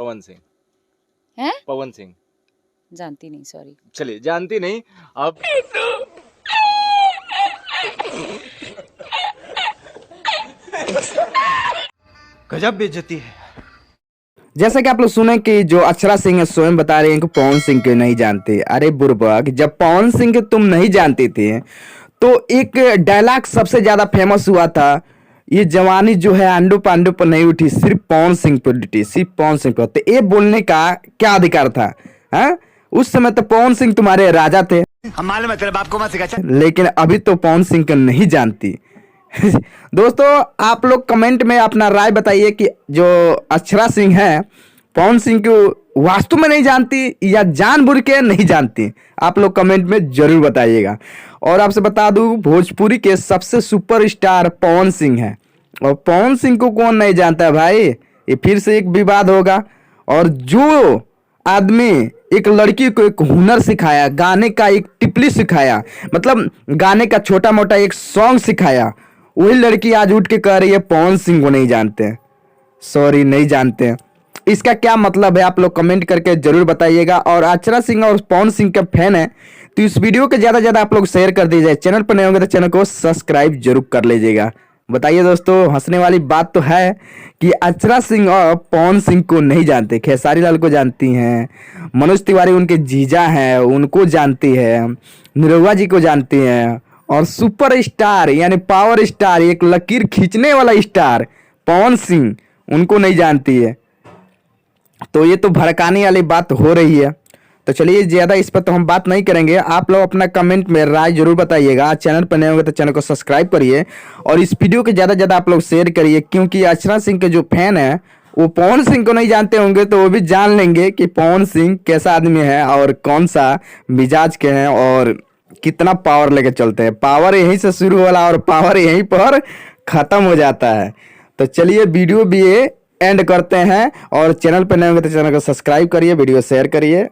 पवन सिंह। हैं? पवन सिंह। जानती नहीं, सॉरी। चलिए, जानती नहीं आप। गजब बेइज्जती है। जैसा कि आप लोग सुने कि जो अक्षरा सिंह है स्वयं बता रहे हैं कि पवन सिंह को नहीं जानते। अरे बुर्बक, जब पवन सिंह को तुम नहीं जानते थे तो एक डायलॉग सबसे ज्यादा फेमस हुआ था, ये जवानी जो है आंडू पांडू पर नहीं उठी, सिर्फ पवन सिंह पर उठी, सिर्फ पवन सिंह पर। तो ये बोलने का क्या अधिकार था? हाँ, उस समय तो पवन सिंह तुम्हारे राजा थे। हम मालूम है तेरे बाप को मत सिखा। लेकिन अभी तो पवन सिंह को नहीं जानती। दोस्तों, आप लोग कमेंट में अपना राय बताइए कि जो अक्षरा सिंह है पवन सिंह को वास्तव में नहीं जानती या जानबूझ के नहीं जानती। आप लोग कमेंट में जरूर बताइएगा। और आपसे बता दूं, भोजपुरी के सबसे सुपरस्टार पवन सिंह है और पवन सिंह को कौन नहीं जानता है भाई? ये फिर से एक विवाद होगा। और जो आदमी एक लड़की को एक हुनर सिखाया, गाने का एक टिप्पणी सिखाया, मतलब गाने का छोटा मोटा एक सॉन्ग सिखाया, वही लड़की आज उठ के कह रही है पवन सिंह को नहीं जानते। सॉरी, नहीं जानते। इसका क्या मतलब है? आप लोग कमेंट करके जरूर बताइएगा। और अक्षरा सिंह और पवन सिंह का फैन है तो इस वीडियो को ज्यादा ज्यादा आप लोग शेयर कर दीजिए। चैनल पर नए होंगे तो चैनल को सब्सक्राइब जरूर कर लीजिएगा। बताइए दोस्तों, हंसने वाली बात तो है कि अक्षरा सिंह और पवन सिंह को नहीं जानते। खेसारी लाल को जानती हैं, मनोज तिवारी उनके जीजा हैं, उनको जानती है, निरहुआ जी को जानती हैं, और सुपर स्टार यानी पावर स्टार, एक लकीर खींचने वाला स्टार पवन सिंह, उनको नहीं जानती है। तो ये तो भड़काने वाली बात हो रही है। तो चलिए, ज़्यादा इस पर तो हम बात नहीं करेंगे। आप लोग अपना कमेंट में राय जरूर बताइएगा। चैनल पर नए होंगे तो चैनल को सब्सक्राइब करिए और इस वीडियो को ज़्यादा ज़्यादा आप लोग शेयर करिए, क्योंकि अक्षरा सिंह के जो फैन है वो पवन सिंह को नहीं जानते होंगे तो वो भी जान लेंगे कि पवन सिंह कैसा आदमी है और कौन सा मिजाज के हैं और कितना पावर लेके चलते हैं। पावर यहीं से शुरू होला और पावर यहीं पर ख़त्म हो जाता है। तो चलिए, वीडियो भी ये एंड करते हैं और चैनल पर नए होंगे तो चैनल को सब्सक्राइब करिए, वीडियो शेयर करिए।